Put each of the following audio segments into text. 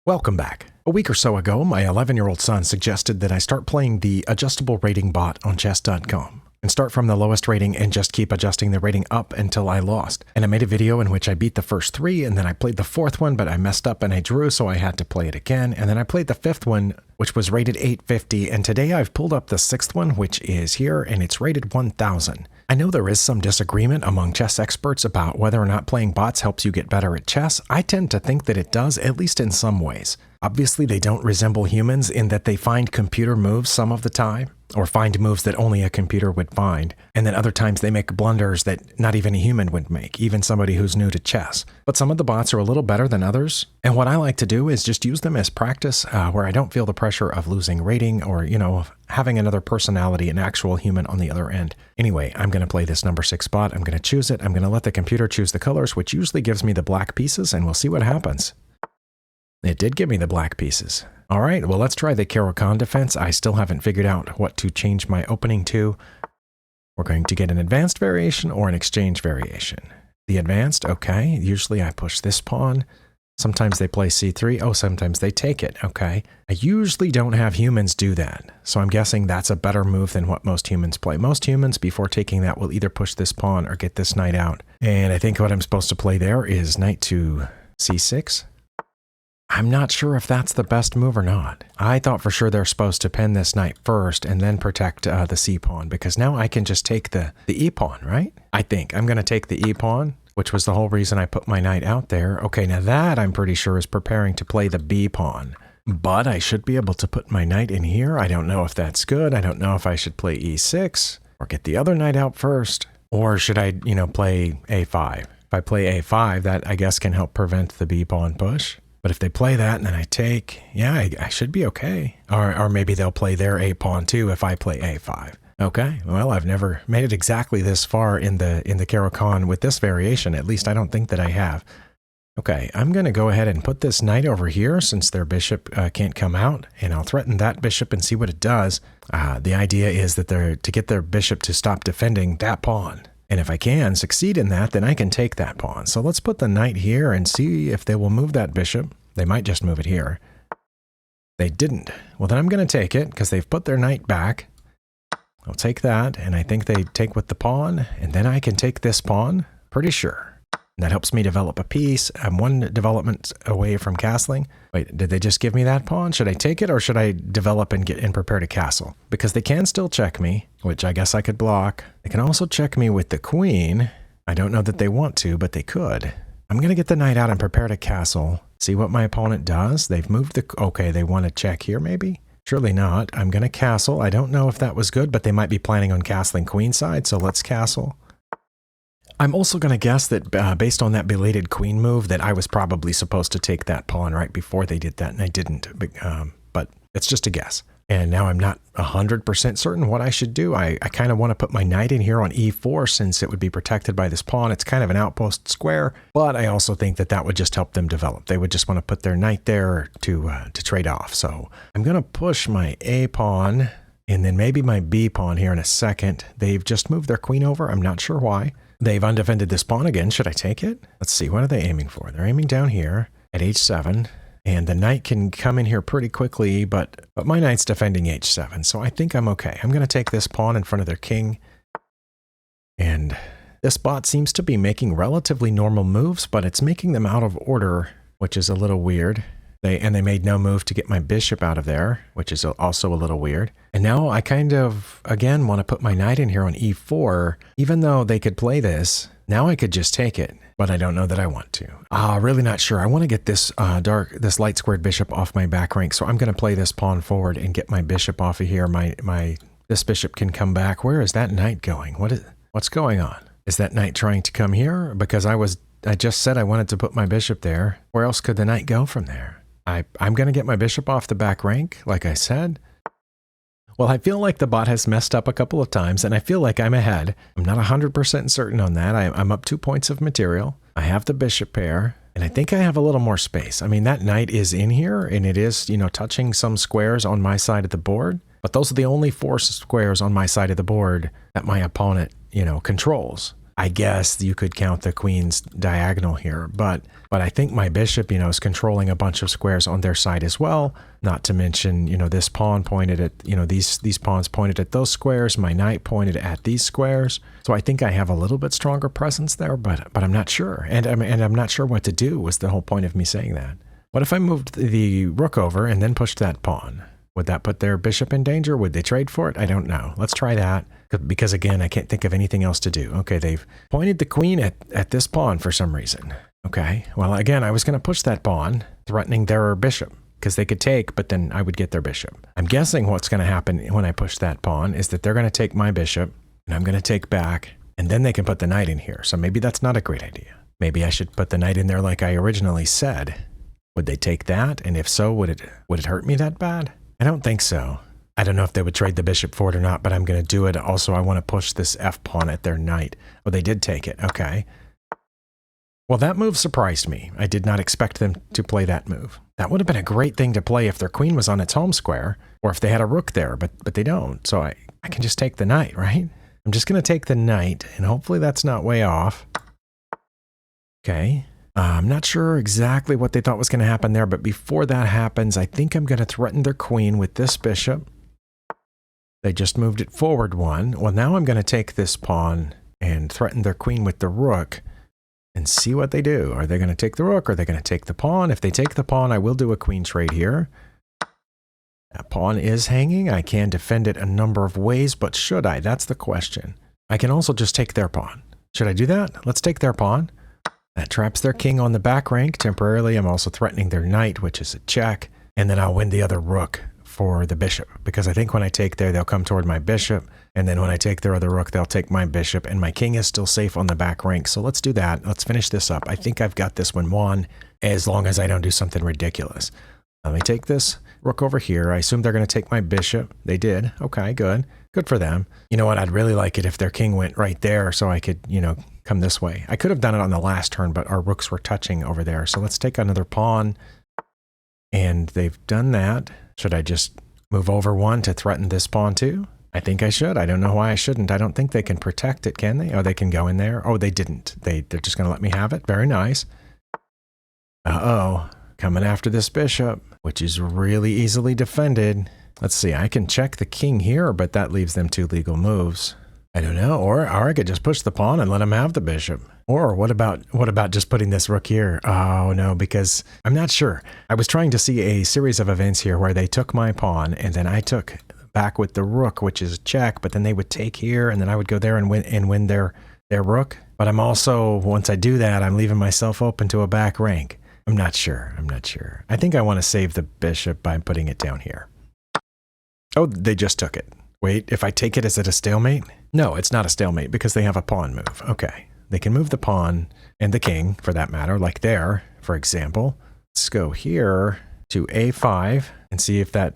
Welcome back. A week or so ago, my 11-year-old son suggested that I start playing the adjustable rating bot on chess.com and start from the lowest rating and just keep adjusting the rating up until I lost. And I made a video in which I beat the first three, and then I played the fourth one, but I messed up and I drew, so I had to play it again. And then I played the fifth one, which was rated 850, and today I've pulled up the sixth one, which is here, and it's rated 1000. I know there is some disagreement among chess experts about whether or not playing bots helps you get better at chess. I tend to think that it does, at least in some ways. Obviously, they don't resemble humans in that they find computer moves some of the time, or find moves that only a computer would find, and then other times they make blunders that not even a human would make, even somebody who's new to chess. But some of the bots are a little better than others, and what I like to do is just use them as practice where I don't feel the pressure of losing rating or, having another personality, an actual human on the other end. Anyway, I'm going to play this number 6 bot. I'm going to choose it. I'm going to let the computer choose the colors, which usually gives me the black pieces, and we'll see what happens. It did give me the black pieces. All right, well, let's try the Caro-Kann defense. I still haven't figured out what to change my opening to. We're going to get an advanced variation or an exchange variation. The advanced, okay. Usually I push this pawn. Sometimes they play c3. Oh, sometimes they take it. Okay. I usually don't have humans do that. So I'm guessing that's a better move than what most humans play. Most humans, before taking that, will either push this pawn or get this knight out. And I think what I'm supposed to play there is knight to c6. I'm not sure if that's the best move or not. I thought for sure they're supposed to pen this knight first and then protect the c-pawn, because now I can just take the e-pawn, right? I think I'm going to take the e-pawn, which was the whole reason I put my knight out there. Okay, now that I'm pretty sure is preparing to play the b-pawn. But I should be able to put my knight in here. I don't know if that's good. I don't know if I should play e6 or get the other knight out first. Or should I, play a5? If I play a5, that I guess can help prevent the b-pawn push. But if they play that and then I take, yeah, I should be okay. Or maybe they'll play their a-pawn too if I play a5. Okay, well, I've never made it exactly this far in the Caro-Kann with this variation. At least I don't think that I have. Okay, I'm going to go ahead and put this knight over here since their bishop can't come out, and I'll threaten that bishop and see what it does. The idea is that they're to get their bishop to stop defending that pawn. And if I can succeed in that, then I can take that pawn. So let's put the knight here and see if they will move that bishop. They might just move it here. They didn't. Well, then I'm going to take it because they've put their knight back. I'll take that, and I think they take with the pawn, and then I can take this pawn, pretty sure. And that helps me develop a piece. I'm one development away from castling. Wait, did they just give me that pawn? Should I take it, or should I develop and get and prepare to castle? Because they can still check me, which I guess I could block. They can also check me with the queen. I don't know that they want to, but they could. I'm going to get the knight out and prepare to castle. See what my opponent does. They've moved the... Okay, they want to check here, maybe? Surely not. I'm going to castle. I don't know if that was good, but they might be planning on castling queenside, so let's castle. I'm also going to guess that based on that belated queen move that I was probably supposed to take that pawn right before they did that, and I didn't. But it's just a guess. And now I'm not 100% certain what I should do. I kind of want to put my knight in here on e4 since it would be protected by this pawn. It's kind of an outpost square, but I also think that that would just help them develop. They would just want to put their knight there to trade off. So I'm going to push my a pawn and then maybe my b pawn here in a second. They've just moved their queen over. I'm not sure why. They've undefended this pawn again. Should I take it? Let's see. What are they aiming for? They're aiming down here at h7. And the knight can come in here pretty quickly, but my knight's defending h7, so I think I'm okay. I'm going to take this pawn in front of their king. And this bot seems to be making relatively normal moves, but it's making them out of order, which is a little weird. They made no move to get my bishop out of there, which is also a little weird. And now I kind of, again, want to put my knight in here on e4. Even though they could play this, now I could just take it. But I don't know that I want to. Really not sure. I want to get this this light squared bishop off my back rank, so I'm going to play this pawn forward and get my bishop off of here. This bishop can come back. Where is that knight going? What's going on? Is that knight trying to come here? Because I just said I wanted to put my bishop there. Where else could the knight go from there? I'm going to get my bishop off the back rank, like I said. Well, I feel like the bot has messed up a couple of times, and I feel like I'm ahead. I'm not 100% certain on that. I'm up 2 points of material. I have the bishop pair, and I think I have a little more space. I mean, that knight is in here, and it is, touching some squares on my side of the board. But those are the only 4 squares on my side of the board that my opponent, controls. I guess you could count the queen's diagonal here, but I think my bishop, is controlling a bunch of squares on their side as well. Not to mention, this pawn pointed at, these pawns pointed at those squares. My knight pointed at these squares. So I think I have a little bit stronger presence there, but I'm not sure. And I'm not sure what to do was the whole point of me saying that. What if I moved the rook over and then pushed that pawn? Would that put their bishop in danger? Would they trade for it? I don't know. Let's try that. Because again, I can't think of anything else to do. Okay, they've pointed the queen at this pawn for some reason. Okay, well, again, I was going to push that pawn, threatening their bishop, because they could take, but then I would get their bishop. I'm guessing what's going to happen when I push that pawn is that they're going to take my bishop, and I'm going to take back, and then they can put the knight in here. So maybe that's not a great idea. Maybe I should put the knight in there like I originally said. Would they take that? And if so, would it hurt me that bad? I don't think so. I don't know if they would trade the bishop for it or not, but I'm going to do it. Also, I want to push this F pawn at their knight. Oh, they did take it. Okay. Well, that move surprised me. I did not expect them to play that move. That would have been a great thing to play if their queen was on its home square, or if they had a rook there, but they don't. So I can just take the knight, right? I'm just going to take the knight, and hopefully that's not way off. Okay. I'm not sure exactly what they thought was going to happen there, but before that happens, I think I'm going to threaten their queen with this bishop. They just moved it forward one. Well, now I'm going to take this pawn and threaten their queen with the rook and see what they do. Are they going to take the rook? Or are they going to take the pawn? If they take the pawn, I will do a queen trade here. That pawn is hanging. I can defend it a number of ways, but should I? That's the question. I can also just take their pawn. Should I do that? Let's take their pawn. That traps their king on the back rank temporarily. I'm also threatening their knight, which is a check. And then I'll win the other rook for the bishop, because I think when I take there, they'll come toward my bishop. And then when I take their other rook, they'll take my bishop, and my king is still safe on the back rank. So let's do that. Let's finish this up. I think I've got this one won, as long as I don't do something ridiculous. Let me take this rook over here. I assume they're going to take my bishop. They did. Okay, good. Good for them. You know what? I'd really like it if their king went right there so I could, come this way. I could have done it on the last turn, but our rooks were touching over there. So let's take another pawn. And they've done that. Should I just move over one to threaten this pawn too? I think I should. I don't know why I shouldn't. I don't think they can protect it, can they? Oh, they can go in there. Oh, they didn't. They're just going to let me have it. Very nice. Uh-oh. Coming after this bishop, which is really easily defended. Let's see. I can check the king here, but that leaves them two legal moves. I don't know. Or I could just push the pawn and let him have the bishop. Or what about just putting this rook here? Oh, no, because I'm not sure. I was trying to see a series of events here where they took my pawn and then I took back with the rook, which is a check, but then they would take here and then I would go there and win their rook. But I'm also, once I do that, I'm leaving myself open to a back rank. I'm not sure. I think I want to save the bishop by putting it down here. Oh, they just took it. Wait, if I take it, is it a stalemate? No, it's not a stalemate because they have a pawn move. Okay. They can move the pawn and the king, for that matter, like there, for example. Let's go here to a5 and see if that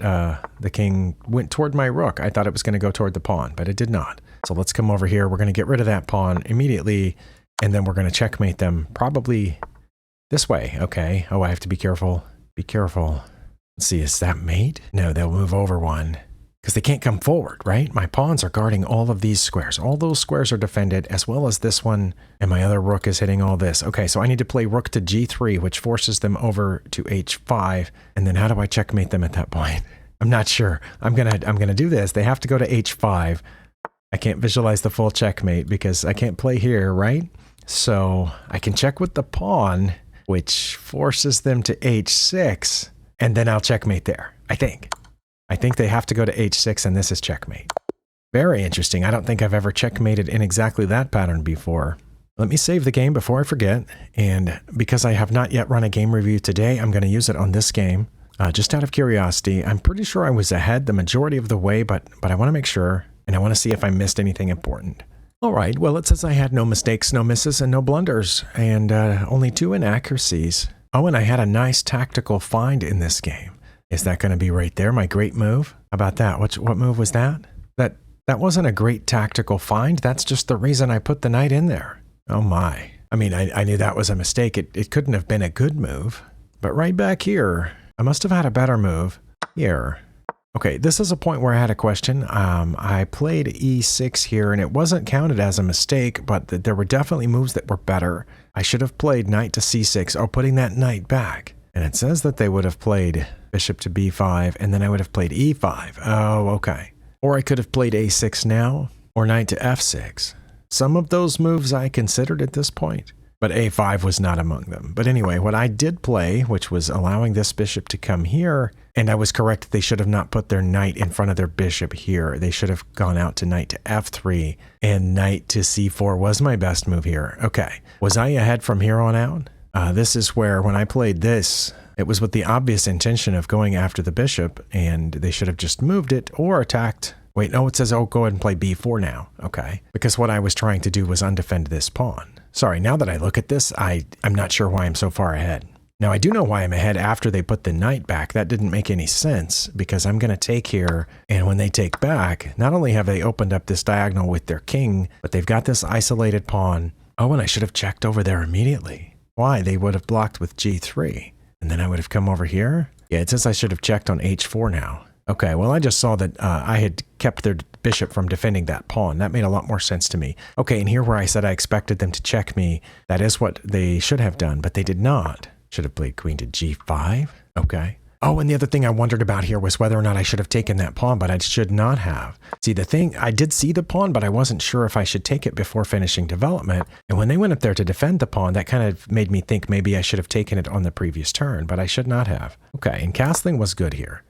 the king went toward my rook. I thought it was going to go toward the pawn, but it did not. So let's come over here. We're going to get rid of that pawn immediately, and then we're going to checkmate them probably this way. Okay. Oh, I have to be careful. Be careful. Let's see. Is that mate? No, they'll move over one. Because they can't come forward, right? My pawns are guarding all of these squares. All those squares are defended, as well as this one, and my other rook is hitting all this. Okay, so I need to play rook to g3, which forces them over to h5, and then how do I checkmate them at that point? I'm not sure. I'm gonna do this. They have to go to h5. I can't visualize the full checkmate because I can't play here, right? So I can check with the pawn, which forces them to h6, and then I'll checkmate there, I think. I think they have to go to h6, and this is checkmate. Very interesting. I don't think I've ever checkmated in exactly that pattern before. Let me save the game before I forget, and because I have not yet run a game review today, I'm going to use it on this game. Just out of curiosity, I'm pretty sure I was ahead the majority of the way, but I want to make sure, and I want to see if I missed anything important. All right, well, it says I had no mistakes, no misses, and no blunders, and only 2 inaccuracies. Oh, and I had a nice tactical find in this game. Is that going to be right there, my great move? How about that? What move was that? That wasn't a great tactical find. That's just the reason I put the knight in there. Oh my. I mean, I knew that was a mistake. It couldn't have been a good move. But right back here, I must have had a better move. Here. Okay, this is a point where I had a question. I played e6 here, and it wasn't counted as a mistake, but there were definitely moves that were better. I should have played knight to c6, or putting that knight back. And it says that they would have played bishop to b5, and then I would have played e5. Oh, okay. Or I could have played a6 now, or knight to f6. Some of those moves I considered at this point, but a5 was not among them. But anyway, what I did play, which was allowing this bishop to come here, and I was correct, they should have not put their knight in front of their bishop here. They should have gone out to knight to f3, and knight to c4 was my best move here. Okay, was I ahead from here on out? This is where, when I played this, it was with the obvious intention of going after the bishop, and they should have just moved it or attacked. Wait, no, it says, oh, go ahead and play b4 now. Okay, because what I was trying to do was undefend this pawn. Sorry, now that I look at this, I'm not sure why I'm so far ahead. Now, I do know why I'm ahead after they put the knight back. That didn't make any sense, because I'm going to take here, and when they take back, not only have they opened up this diagonal with their king, but they've got this isolated pawn. Oh, and I should have checked over there immediately. Why? They would have blocked with g3, and then I would have come over here. Yeah, it says I should have checked on h4 now. Okay, well, I just saw that I had kept their bishop from defending that pawn. That made a lot more sense to me. Okay, and here where I said I expected them to check me, that is what they should have done, but they did not. Should have played queen to g5. Okay. Oh, and the other thing I wondered about here was whether or not I should have taken that pawn, but I should not have. See, the thing, I did see the pawn, but I wasn't sure if I should take it before finishing development. And when they went up there to defend the pawn, that kind of made me think maybe I should have taken it on the previous turn, but I should not have. Okay, and castling was good here.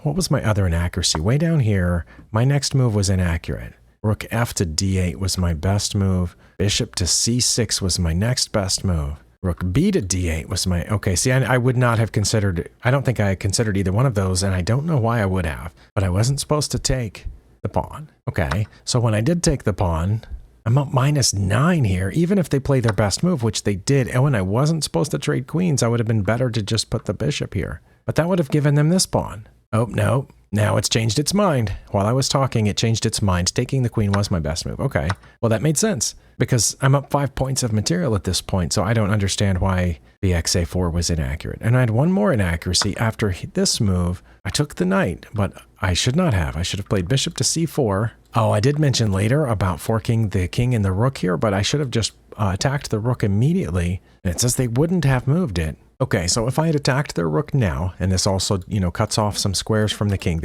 What was my other inaccuracy? Way down here, my next move was inaccurate. Rook f to d8 was my best move. Bishop to c6 was my next best move. Rook b to d8 was my... Okay, see, I would not have considered... I don't think I considered either one of those, and I don't know why I would have. But I wasn't supposed to take the pawn. Okay, so when I did take the pawn, I'm up -9 here, even if they play their best move, which they did. And when I wasn't supposed to trade queens, I would have been better to just put the bishop here. But that would have given them this pawn. Oh, no. Now it's changed its mind. While I was talking, it changed its mind. Taking the queen was my best move. Okay. Well, that made sense because I'm up 5 points of material at this point, so I don't understand why the xa4 was inaccurate. And I had one more inaccuracy. After this move, I took the knight, but I should not have. I should have played bishop to c4. Oh, I did mention later about forking the king and the rook here, but I should have just attacked the rook immediately. And it says they wouldn't have moved it. Okay, so if I had attacked their rook now, and this also, cuts off some squares from the king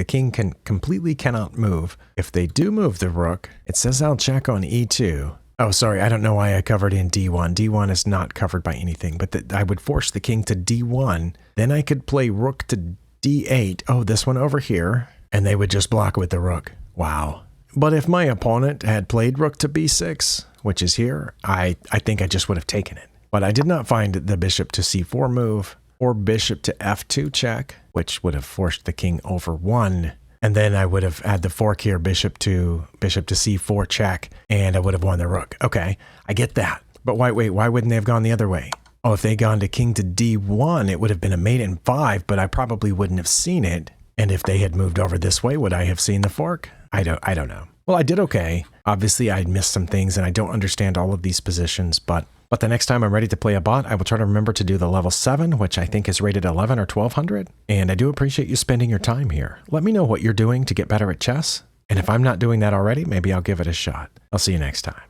completely cannot move. If they do move the rook, it says I'll check on e2. Oh, sorry, I don't know why I covered in d1. d1 is not covered by anything, but I would force the king to d1. Then I could play rook to d8. Oh, this one over here, and they would just block with the rook. Wow. But if my opponent had played rook to b6, which is here, I think I just would have taken it. But I did not find the bishop to c4 move or bishop to f2 check, which would have forced the king over 1. And then I would have had the fork here, bishop to c4 check, and I would have won the rook. Okay, I get that. But wait, why wouldn't they have gone the other way? Oh, if they had gone to king to d1, it would have been a mate in 5, but I probably wouldn't have seen it. And if they had moved over this way, would I have seen the fork? I don't know. Well, I did okay. Obviously, I missed some things, and I don't understand all of these positions, but the next time I'm ready to play a bot, I will try to remember to do the level 7, which I think is rated 11 or 1200. And I do appreciate you spending your time here. Let me know what you're doing to get better at chess. And if I'm not doing that already, maybe I'll give it a shot. I'll see you next time.